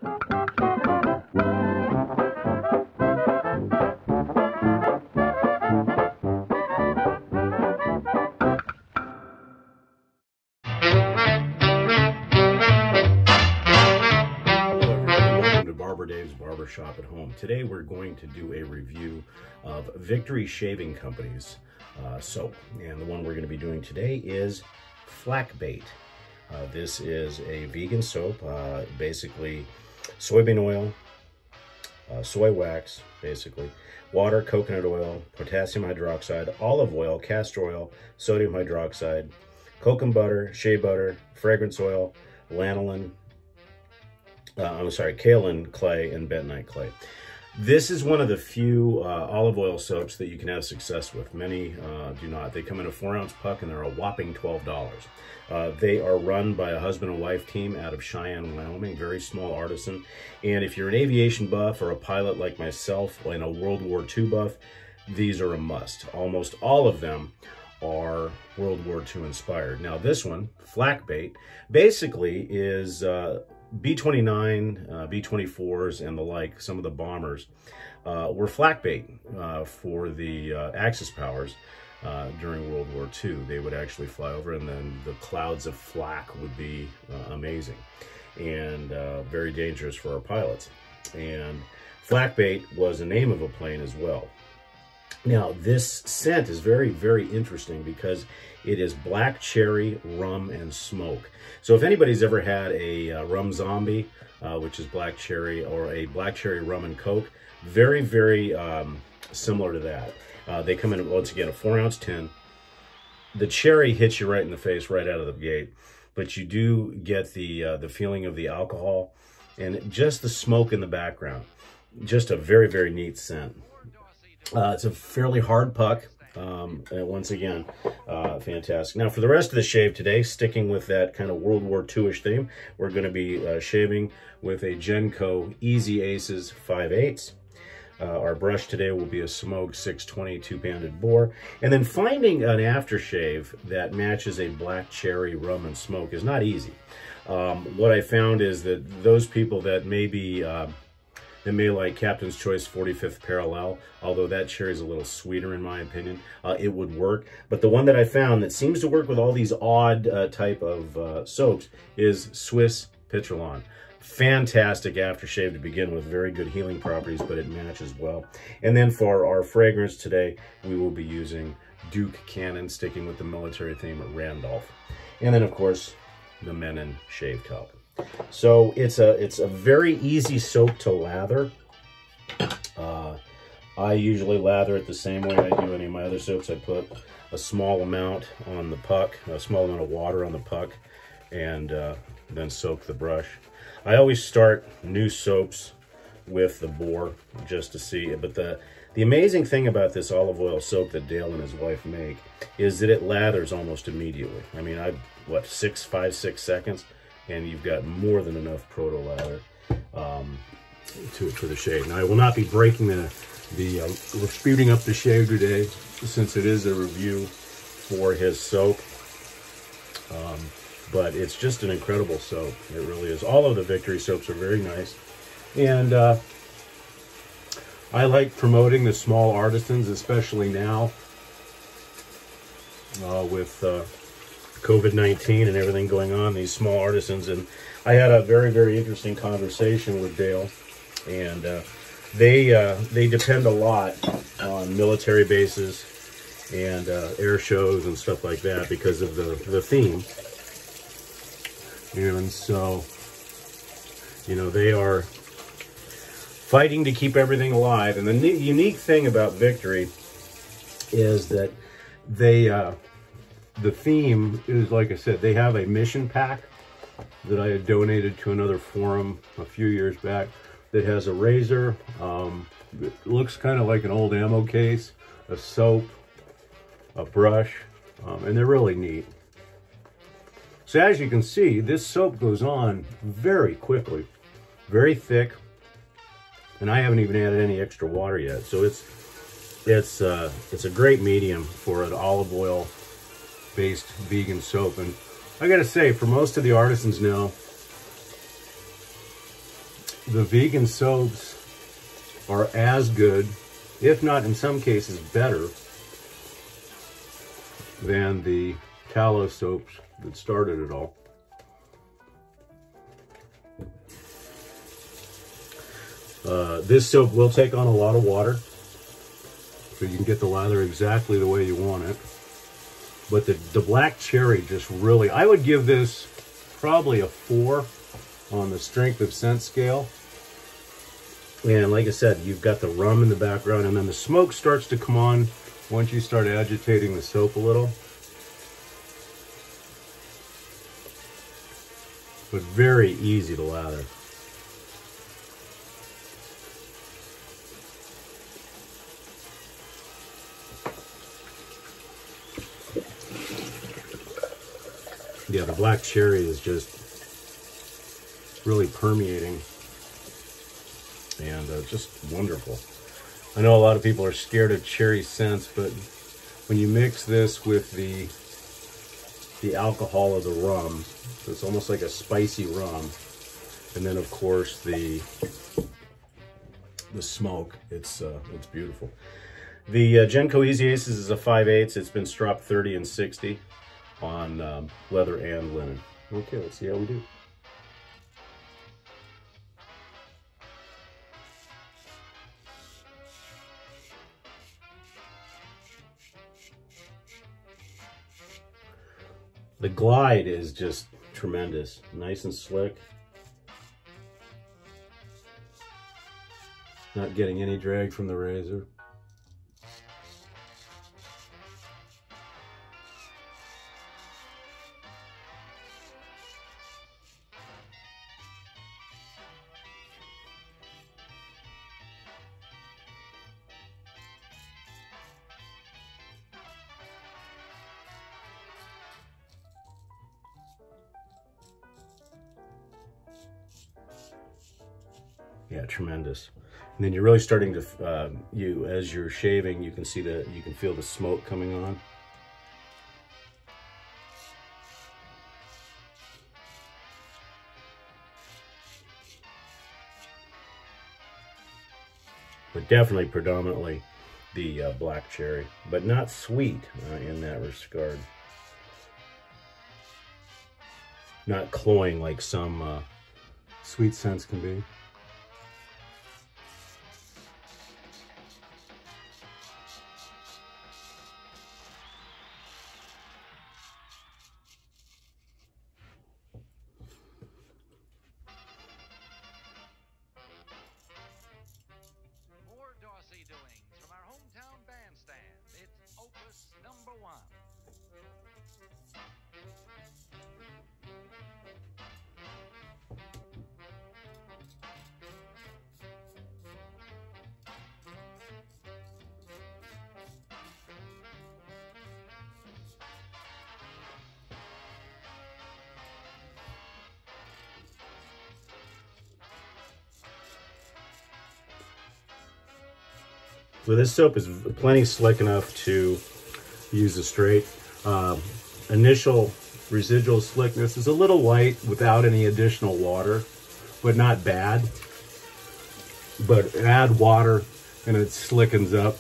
Shop at Home. Today we're going to do a review of Victory Shaving Company's soap, and the one we're going to be doing today is Flak Bait. This is a vegan soap, basically soybean oil, soy wax, basically water, coconut oil, potassium hydroxide, olive oil, castor oil, sodium hydroxide, cocoa butter, shea butter, fragrance oil, lanolin, kaolin clay, and bentonite clay. This is one of the few olive oil soaps that you can have success with. Many do not. They come in a 4-ounce puck and they're a whopping $12. They are run by a husband and wife team out of Cheyenne, Wyoming, very small artisan. And if you're an aviation buff or a pilot like myself and a World War II buff, these are a must. Almost all of them are World War II inspired. Now this one, Flak Bait, basically is B-29, B-24s, and the like, some of the bombers, were flak bait for the Axis powers during World War II. They would actually fly over, and then the clouds of flak would be amazing and very dangerous for our pilots. And flak bait was a name of a plane as well. Now, this scent is very, very interesting because it is black cherry, rum, and smoke. So if anybody's ever had a rum zombie, which is black cherry, or a black cherry rum and coke, very, very similar to that. They come in, once again, a 4-ounce tin. The cherry hits you right in the face right out of the gate, but you do get the feeling of the alcohol and just the smoke in the background. Just a very, very neat scent. It's a fairly hard puck. And once again, fantastic. Now for the rest of the shave today, sticking with that kind of World War II-ish theme, we're going to be shaving with a Genco Easy Aces 5/8. Our brush today will be a Semogue 620 two-banded Boar. And then finding an aftershave that matches a black cherry rum and smoke is not easy. What I found is that those people that may like Captain's Choice 45th Parallel, although that cherry is a little sweeter in my opinion, it would work. But the one that I found that seems to work with all these odd type of soaps is Swiss Pitralon. Fantastic aftershave to begin with, very good healing properties, but it matches well. And then for our fragrance today, we will be using Duke Cannon, sticking with the military theme at Randolph. And then of course, the Menon Shave Top. So it's a very easy soap to lather. I usually lather it the same way I do any of my other soaps. I put a small amount on the puck, a small amount of water on the puck, and then soak the brush. I always start new soaps with the Boar just to see it. But the amazing thing about this olive oil soap that Dale and his wife make is that it lathers almost immediately. I mean, 5, 6 seconds. And you've got more than enough proto lather for the shave. Now I will not be breaking we're speeding up the shave today since it is a review for his soap. But it's just an incredible soap. It really is. All of the Victory soaps are very nice. And I like promoting the small artisans, especially now with COVID-19 and everything going on, these small artisans. And I had a very, very interesting conversation with Dale, and they depend a lot on military bases and air shows and stuff like that because of the theme. And so, you know, they are fighting to keep everything alive. And the unique thing about Victory is that the theme is, like I said, they have a mission pack that I had donated to another forum a few years back that has a razor. It looks kind of like an old ammo case, a soap, a brush, and they're really neat. So as you can see, this soap goes on very quickly, very thick, and I haven't even added any extra water yet. So it's a great medium for an olive oil based vegan soap. And I gotta say, for most of the artisans now, the vegan soaps are as good, if not in some cases better, than the tallow soaps that started it all. This soap will take on a lot of water, so you can get the lather exactly the way you want it. But the black cherry just really, I would give this probably a 4 on the strength of scent scale. And like I said, you've got the rum in the background, and then the smoke starts to come on once you start agitating the soap a little. But very easy to lather. Yeah, the black cherry is just really permeating and just wonderful. I know a lot of people are scared of cherry scents, but when you mix this with the alcohol of the rum, so it's almost like a spicy rum, and then of course the smoke, it's beautiful. The Genco Easy Aces is a 5/8. It's been stropped 30 and 60 on leather and linen. Okay, let's see how we do. The glide is just tremendous, nice and slick. Not getting any drag from the razor. Yeah, tremendous. And then you're really starting to, as you're shaving, you can see you can feel the smoke coming on. But definitely predominantly the black cherry, but not sweet in that regard. Not cloying like some sweet scents can be. From our hometown bandstand, it's Opus #1. So this soap is plenty slick enough to use a straight. Initial residual slickness is a little light without any additional water, but not bad. But add water and it slickens up.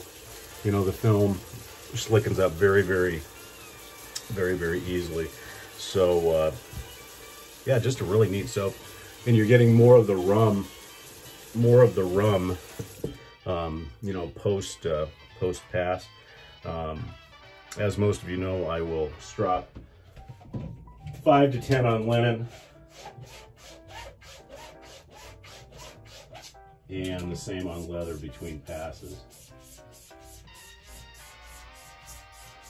You know, the film slickens up very, very, very, very easily. So yeah, just a really neat soap. And you're getting more of the rum, you know, post pass. As most of you know, I will strop 5 to 10 on linen, and the same on leather between passes,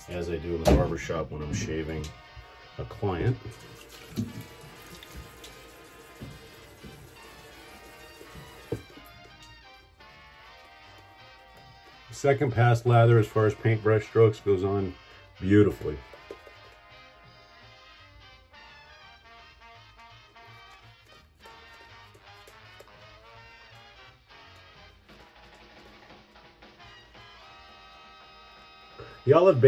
as I do in the barber shop when I'm shaving a client. Second pass lather, as far as paintbrush strokes, goes on beautifully. The olive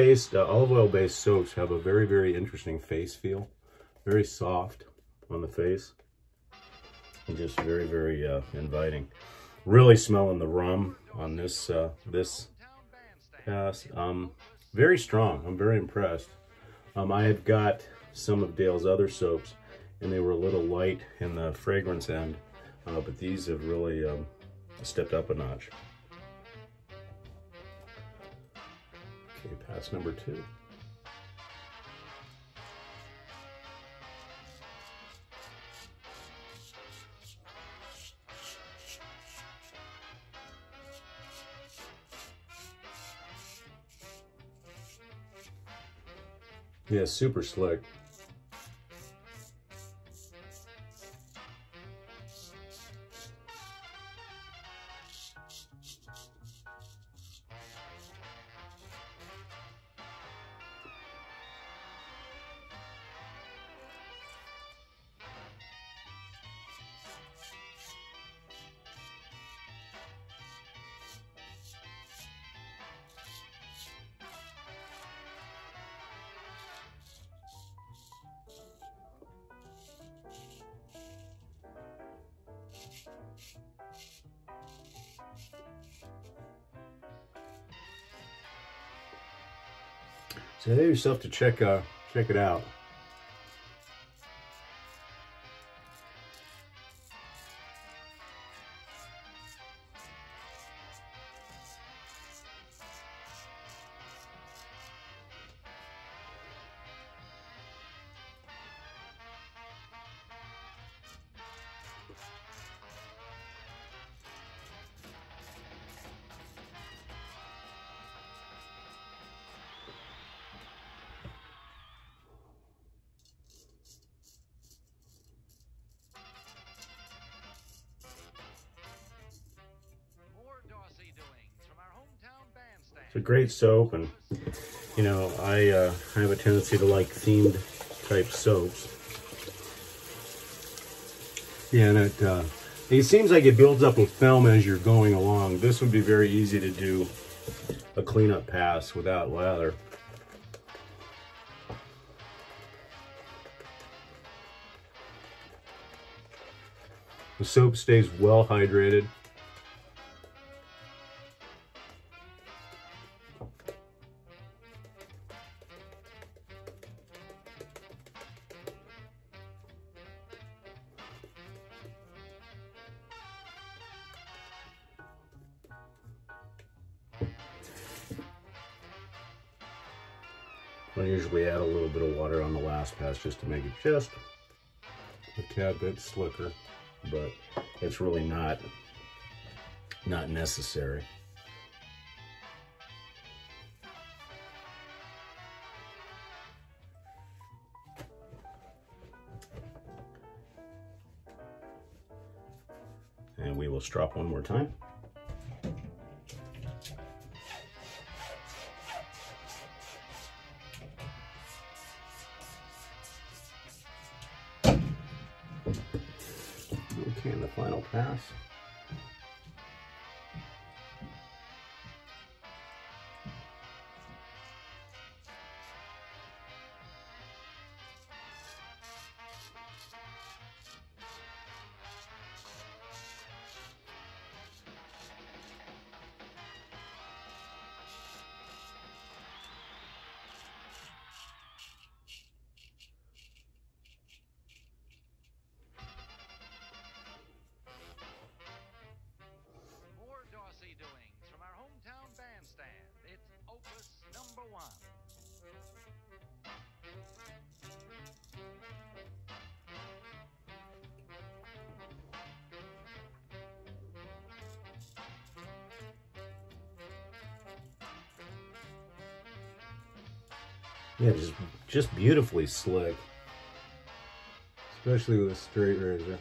oil-based soaps have a very, very interesting face feel. Very soft on the face. and just very, very inviting. Really smelling the rum on this this pass. Very strong. I'm very impressed. I had got some of Dale's other soaps, and they were a little light in the fragrance end, but these have really stepped up a notch. Okay, pass number 2. Yeah, super slick. So have yourself to check it out. It's a great soap, and you know, I have a tendency to like themed type soaps. Yeah, and it seems like it builds up a film as you're going along. This would be very easy to do a cleanup pass without lather. The soap stays well hydrated. I usually add a little bit of water on the last pass just to make it just a tad bit slicker, but it's really not necessary. And we will strop one more time. Okay, and the final pass. Doings from our hometown bandstand. It's opus #1. Yeah, just beautifully slick, especially with a straight razor.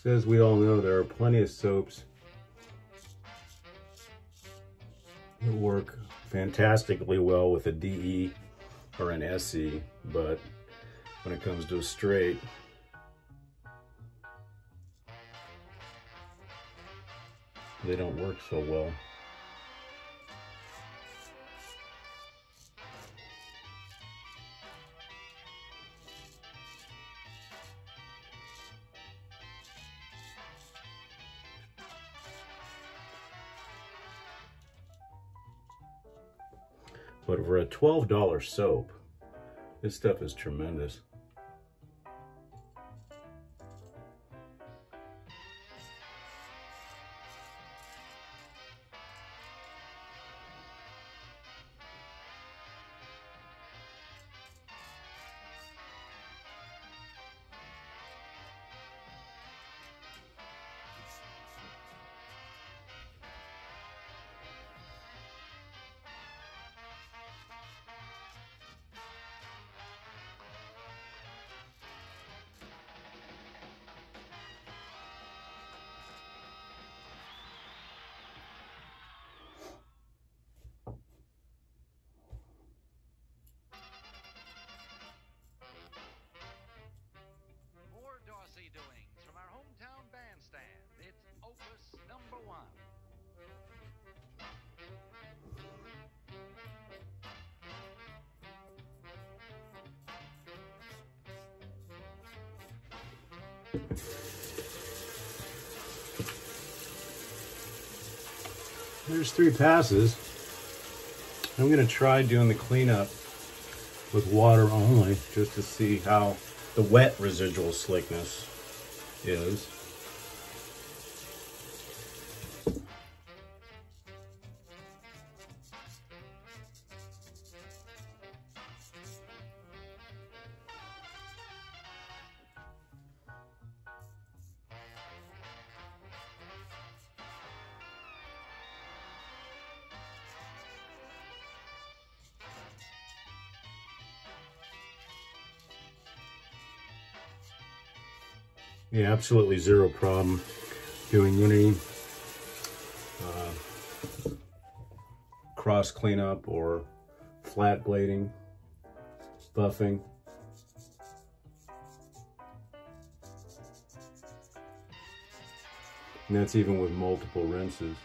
So as we all know, there are plenty of soaps that work fantastically well with a DE or an SE, but when it comes to a straight, they don't work so well. But for a $12 soap, this stuff is tremendous. Doings from our hometown bandstand. It's Opus #1. There's 3 passes. I'm going to try doing the cleanup with water only, just to see how the wet residual slickness is. Yeah, absolutely zero problem doing any cross cleanup or flat blading, buffing. And that's even with multiple rinses.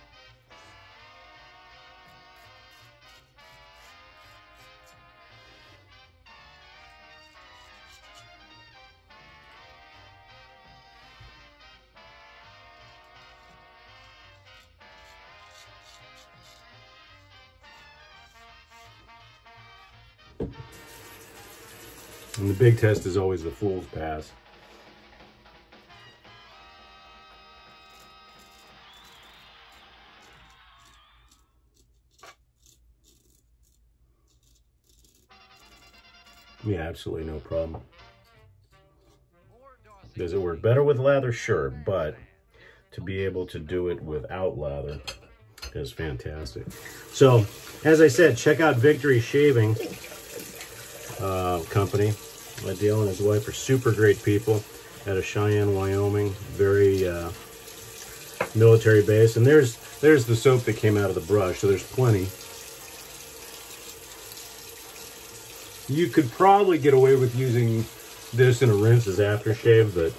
And the big test is always the fool's pass. Yeah, absolutely no problem. Does it work better with lather? Sure, but to be able to do it without lather is fantastic. So, as I said, check out Victory Shaving Company. My deal and his wife are super great people out of Cheyenne, Wyoming. Very military base. And there's the soap that came out of the brush, so there's plenty. You could probably get away with using this in a rinse as aftershave, but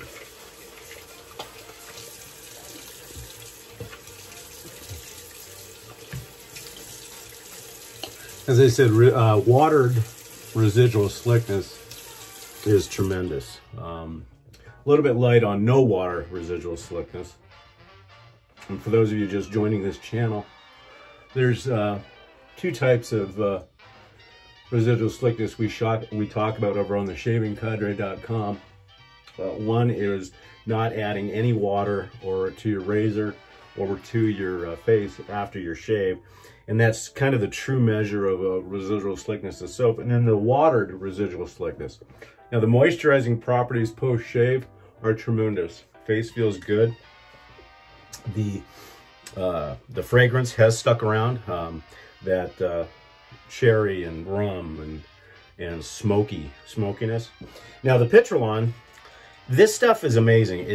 as I said, watered residual slickness is tremendous. A little bit light on no water residual slickness. And for those of you just joining this channel, there's 2 types of residual slickness we talk about over on the shavingcadre.com. One is not adding any water or to your razor or to your face after your shave. And that's kind of the true measure of a residual slickness of soap. And then the watered residual slickness. Now the moisturizing properties post-shave are tremendous. Face feels good. The fragrance has stuck around. That cherry and rum and smokiness. Now the Pitralon, this stuff is amazing.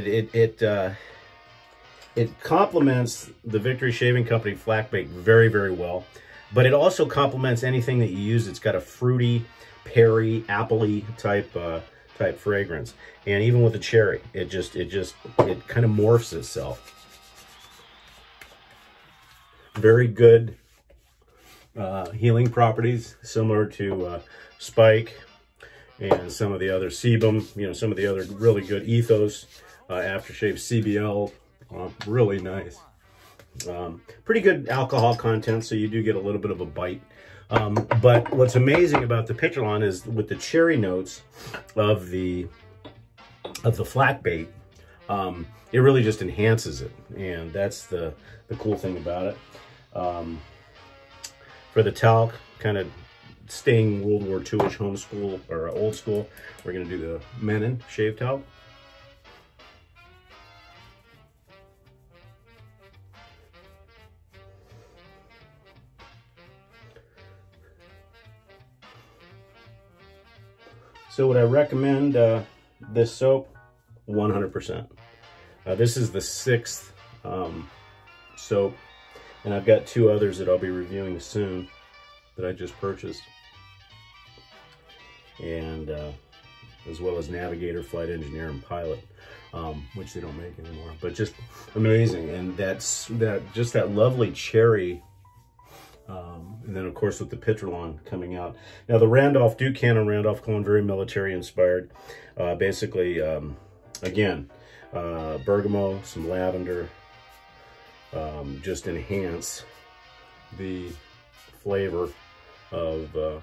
It complements the Victory Shaving Company Flak bait very, very well, but it also complements anything that you use. It's got a fruity, peary, appley type fragrance, and even with the cherry, it kind of morphs itself. Very good healing properties, similar to Spike and some of the other sebum. Some of the other really good ethos aftershave CBL. Really nice. Pretty good alcohol content, so you do get a little bit of a bite But what's amazing about the Pitralon is with the cherry notes of the Flak bait, it really just enhances it, and that's the cool thing about it. For the talc, kind of staying World War II-ish homeschool or old school, we're going to do the Menon shave talc. So would I recommend this soap? 100%. This is the 6th soap, and I've got 2 others that I'll be reviewing soon that I just purchased, and as well as Navigator, Flight Engineer, and Pilot, which they don't make anymore. But just amazing, and just that lovely cherry. And then, of course, with the Pitralon coming out. Now, the Randolph Duke Cannon Randolph clone, very military inspired. Basically, again, bergamot, some lavender, just enhance the flavor of the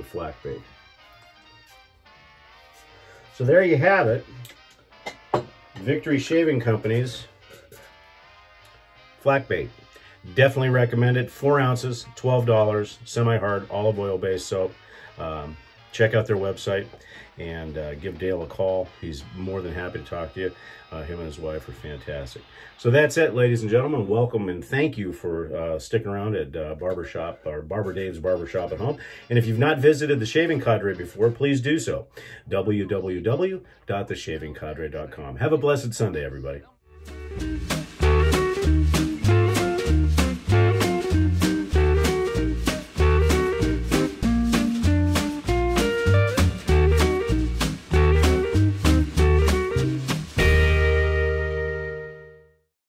Flak bait. So there you have it. Victory Shaving Company's Flak bait. Definitely recommend it. 4 ounces, $12, semi-hard, olive oil-based soap. Check out their website and give Dale a call. He's more than happy to talk to you. Him and his wife are fantastic. So that's it, ladies and gentlemen. Welcome and thank you for sticking around at Barbershop, or Barber Dave's Barbershop at Home. And if you've not visited the Shaving Cadre before, please do so. www.theshavingcadre.com. Have a blessed Sunday, everybody.